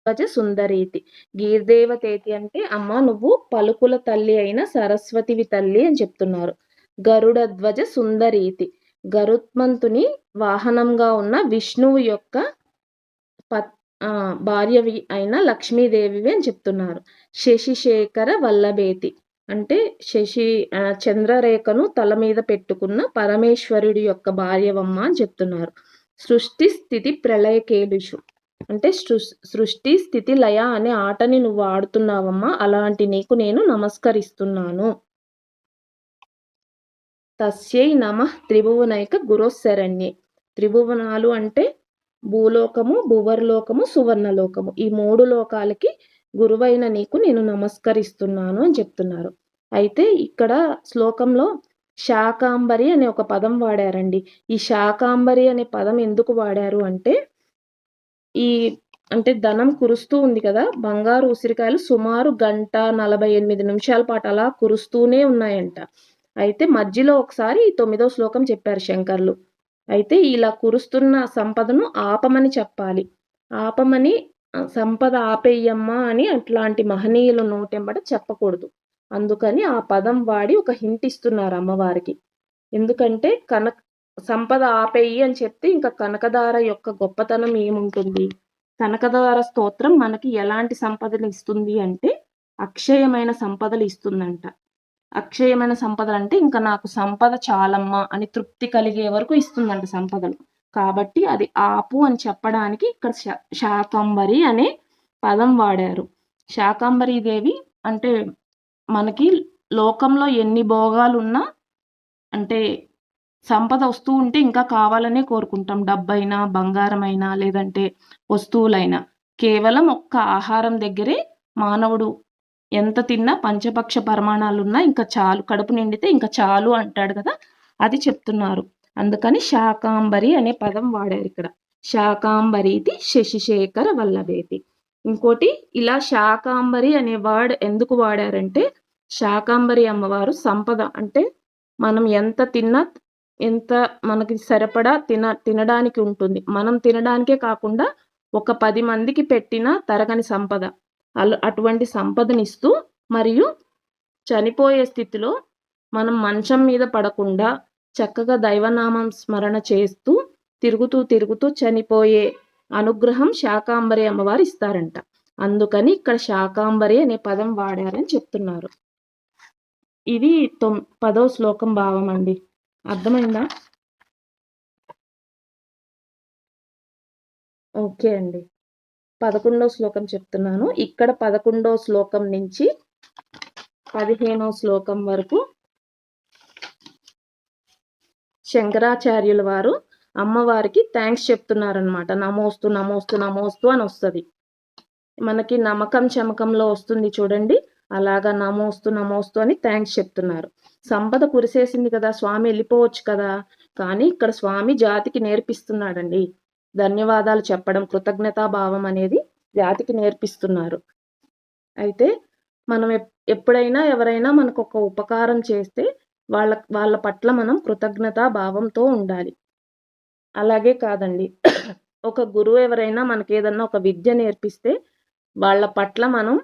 ధ్వజ సుందరీతి. గీర్దేవతేతి అంటే అమ్మ నువ్వు పలుకుల తల్లి అయిన సరస్వతివి తల్లి అని చెప్తున్నారు. గరుడ ధ్వజ సుందరీతి. గరుత్మంతుని వాహనంగా ఉన్న విష్ణువు యొక్క భార్యవి అయిన లక్ష్మీదేవివి అని చెప్తున్నారు. శశిశేఖర వల్లభేతి అంటే చంద్రరేఖను తల మీద పెట్టుకున్న పరమేశ్వరుడి యొక్క భార్యవమ్మ అని చెప్తున్నారు. సృష్టి స్థితి ప్రళయకేలుషు అంటే సృష్టి స్థితి లయ అనే ఆటని నువ్వు ఆడుతున్నావమ్మా, అలాంటి నీకు నేను నమస్కరిస్తున్నాను. తస్యై నమః త్రిభువనైక గురోశరణ్యే. త్రిభువనాలు అంటే భూలోకము, భువర్లోకము, సువర్ణలోకము. ఈ 3 లోకాలకి గురువైన నీకు నేను నమస్కరిస్తున్నాను అని చెప్తున్నారు. అయితే ఇక్కడ శ్లోకంలో శాకాంబరి అనే ఒక పదం వాడారండి. ఈ శాకాంబరి అనే పదం ఎందుకు వాడారు అంటే అంటే ధనం కురుస్తూ ఉంది కదా, బంగారు ఉసిరికాయలు సుమారు 1:48 నిమిషాల పాటు అలా కురుస్తూనే ఉన్నాయంట. అయితే మధ్యలో ఒకసారి 9వ శ్లోకం చెప్పారు శంకర్లు. అయితే ఇలా కురుస్తున్న సంపదను ఆపమని చెప్పాలి. ఆపమని సంపద ఆపేయమ్మా అని అట్లాంటి మహనీయుల నోటెంబట చెప్పకూడదు. అందుకని ఆ పదం వాడి ఒక హింట్ ఇస్తున్నారు అమ్మవారికి. ఎందుకంటే సంపద ఆపేయి అని చెప్తే ఇంకా కనకదార యొక్క గొప్పతనం ఏముంటుంది? కనకదార స్తోత్రం మనకి ఎలాంటి సంపదలు ఇస్తుంది అంటే అక్షయమైన సంపదలు ఇస్తుందంట. అక్షయమైన సంపదలు అంటే ఇంకా నాకు సంపద చాలమ్మా అని తృప్తి కలిగే వరకు ఇస్తుందంట సంపదలు. కాబట్టి అది ఆపు అని చెప్పడానికి ఇక్కడ శాకంబరి అనే పదం వాడారు. శాకంబరీదేవి అంటే మనకి లోకంలో ఎన్ని భోగాలున్నా అంటే సంపద వస్తూ ఉంటే ఇంకా కావాలనే కోరుకుంటాం. డబ్బైనా, బంగారమైనా, లేదంటే వస్తువులైనా. కేవలం ఒక్క ఆహారం దగ్గరే మానవుడు ఎంత తిన్నా పంచపక్ష పరమాణాలున్నా ఇంకా చాలు, కడుపు నిండితే ఇంకా చాలు అంటాడు కదా, అది చెప్తున్నారు. అందుకని శాకాంబరి అనే పదం వాడారు ఇక్కడ. శాకాంబరీతి శశిశేఖర వల్లభేతి. ఇంకోటి ఇలా శాకాంబరి అనే వర్డ్ ఎందుకు వాడారంటే శాకాంబరి అమ్మవారు సంపద అంటే మనం ఎంత తిన్నా ఎంత మనకి సరిపడా తినడానికి ఉంటుంది. మనం తినడానికే కాకుండా ఒక 10 మందికి పెట్టినా తరగని సంపద. అటువంటి సంపదనిస్తూ మరియు చనిపోయే స్థితిలో మనం మంచం మీద పడకుండా చక్కగా దైవనామం స్మరణ చేస్తూ తిరుగుతూ చనిపోయే అనుగ్రహం శాకాంబరి అమ్మవారు ఇస్తారంట. అందుకని ఇక్కడ శాకాంబరి అనే పదం వాడారని చెప్తున్నారు. ఇది 10వ శ్లోకం భావం అండి. అర్థమైందా? ఓకే అండి. 11వ శ్లోకం చెప్తున్నాను. ఇక్కడ 11వ శ్లోకం నుంచి 15వ శ్లోకం వరకు శంకరాచార్యుల వారు అమ్మవారికి థ్యాంక్స్ చెప్తున్నారనమాట. నమోస్తు నమోస్తు నమోస్తు అని వస్తుంది. మనకి నమకం చమకంలో వస్తుంది చూడండి, అలాగా నమోస్తు నమోస్తు అని థ్యాంక్స్ చెప్తున్నారు. సంపద కురిసేసింది కదా, స్వామి వెళ్ళిపోవచ్చు కదా, కానీ ఇక్కడ స్వామి జాతికి నేర్పిస్తున్నాడండి. ధన్యవాదాలు చెప్పడం, కృతజ్ఞతాభావం అనేది జాతికి నేర్పిస్తున్నారు. అయితే మనం ఎప్పుడైనా ఎవరైనా మనకు ఒక ఉపకారం చేస్తే వాళ్ళ పట్ల మనం కృతజ్ఞతాభావంతో ఉండాలి. అలాగే కాదండి, ఒక గురువు ఎవరైనా మనకి ఏదన్నా ఒక విద్య నేర్పిస్తే వాళ్ళ పట్ల మనం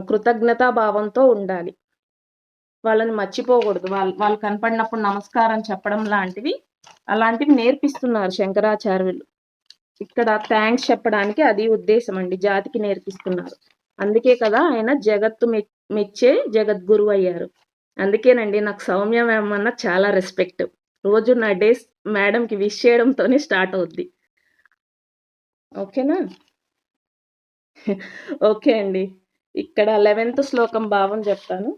కృతజ్ఞతాభావంతో ఉండాలి. వాళ్ళని మర్చిపోకూడదు. వాళ్ళు కనపడినప్పుడు నమస్కారం చెప్పడం అలాంటివి నేర్పిస్తున్నారు శంకరాచార్యులు. ఇక్కడ థ్యాంక్స్ చెప్పడానికి అది ఉద్దేశం అండి, జాతికి నేర్పిస్తున్నారు. అందుకే కదా ఆయన జగత్తు మెచ్చే జగద్గురు అయ్యారు. అందుకేనండి నాకు సౌమ్య మ్యామ్ అన్న చాలా రెస్పెక్ట్. రోజు నా డేస్ మేడంకి విష్ చేయడంతోనే స్టార్ట్ అవుద్ది. ఓకేనా? ఓకే అండి. ఇక్కడ 11th శ్లోకం భావం చెప్తాను.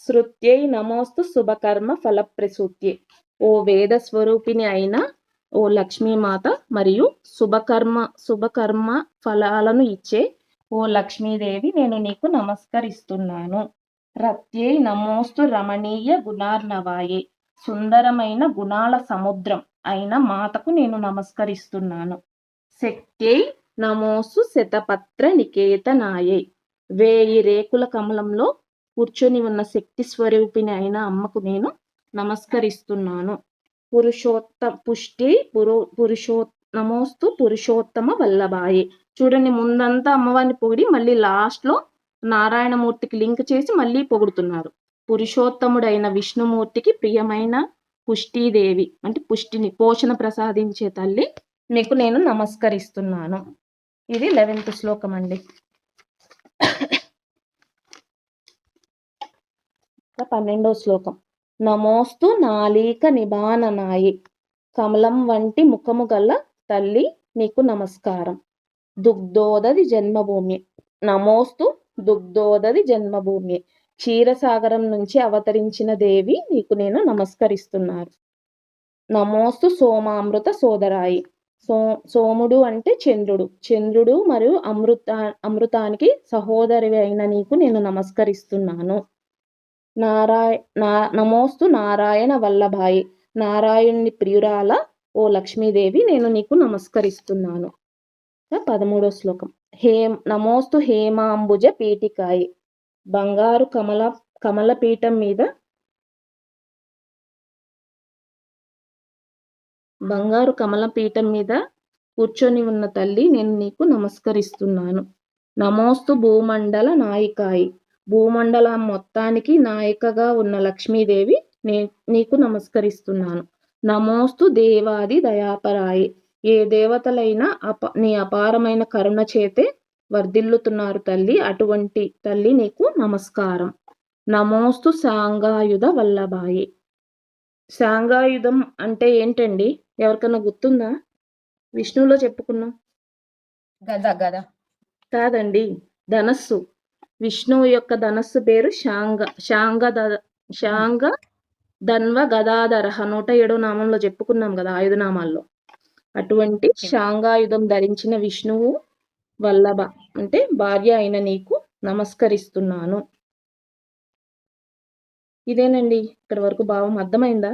శృత్యై నమోస్తు శుభకర్మ ఫలప్రసూత్యే. ఓ వేద స్వరూపిణి అయిన ఓ లక్ష్మీమాత మరియు శుభకర్మ ఫలాలను ఇచ్చే ఓ లక్ష్మీదేవి, నేను నీకు నమస్కరిస్తున్నాను. రత్యై నమోస్తు రమణీయ గుణార్ణవాయే. సుందరమైన గుణాల సముద్రం అయిన మాతకు నేను నమస్కరిస్తున్నాను. శక్త్యై నమోస్తు శతపత్ర నికేతనాయే. 1000 రేకుల కమలంలో కూర్చొని ఉన్న శక్తి స్వరూపిణి అయిన అమ్మకు నేను నమస్కరిస్తున్నాను. పురుషోత్త నమోస్తు పురుషోత్తమ వల్లభాయే. చూడండి, ముందంతా అమ్మవారిని పొగిడి మళ్ళీ లాస్ట్‌లో నారాయణమూర్తికి లింక్ చేసి మళ్ళీ పొగుడుతున్నారు. పురుషోత్తముడైన విష్ణుమూర్తికి ప్రియమైన పుష్టిదేవి అంటే పుష్టిని పోషణ ప్రసాదించే తల్లి మీకు నేను నమస్కరిస్తున్నాను. ఇది 11th శ్లోకం అండి. 12వ శ్లోకం. నమోస్తు నాలీక నిబాననాయే. కమలం వంటి ముఖము గల తల్లి నీకు నమస్కారం. దుగ్ధోదది జన్మభూమి. నమోస్తు దుగ్ధోదది జన్మభూమి. క్షీరసాగరం నుంచి అవతరించిన దేవి నీకు నేను నమస్కరిస్తున్నాను. నమోస్తు సోమామృత సోదరాయి. సోముడు అంటే చంద్రుడు. చంద్రుడు మరియు అమృతానికి సహోదరి అయిన నీకు నేను నమస్కరిస్తున్నాను. నమోస్తు నారాయణ వల్లభాయి. నారాయణుని ప్రియురాల ఓ లక్ష్మీదేవి నేను నీకు నమస్కరిస్తున్నాను. 13వ శ్లోకం. నమోస్తు హేమాంబుజ పీఠికాయి. బంగారు కమలపీఠం మీద కూర్చొని ఉన్న తల్లి నేను నీకు నమస్కరిస్తున్నాను. నమోస్తు భూమండల నాయికాయి. భూమండలం మొత్తానికి నాయికగా ఉన్న లక్ష్మీదేవి నీకు నమస్కరిస్తున్నాను. నమోస్తు దేవాది దయాపరాయి. ఏ దేవతలైనా నీ అపారమైన కరుణ చేతే వర్ధిల్లుతున్నారు తల్లి, అటువంటి తల్లి నీకు నమస్కారం. నమోస్తు శాంగాయుధ వల్లభాయి. శాంగాయుధం అంటే ఏంటండి? ఎవరికన్నా గుర్తుందా? విష్ణువులో చెప్పుకున్నాం. గద కాదండి, ధనస్సు. విష్ణువు యొక్క ధనస్సు పేరు శాంగ ధన్వ గదాధర. 107వ నామంలో చెప్పుకున్నాం కదా, 5 నామాల్లో. అటువంటి శాంగాయుధం ధరించిన విష్ణువు వల్లభ అంటే భార్య అయిన నీకు నమస్కరిస్తున్నాను. ఇదేనండి. ఇక్కడ వరకు భావం అర్థమైందా?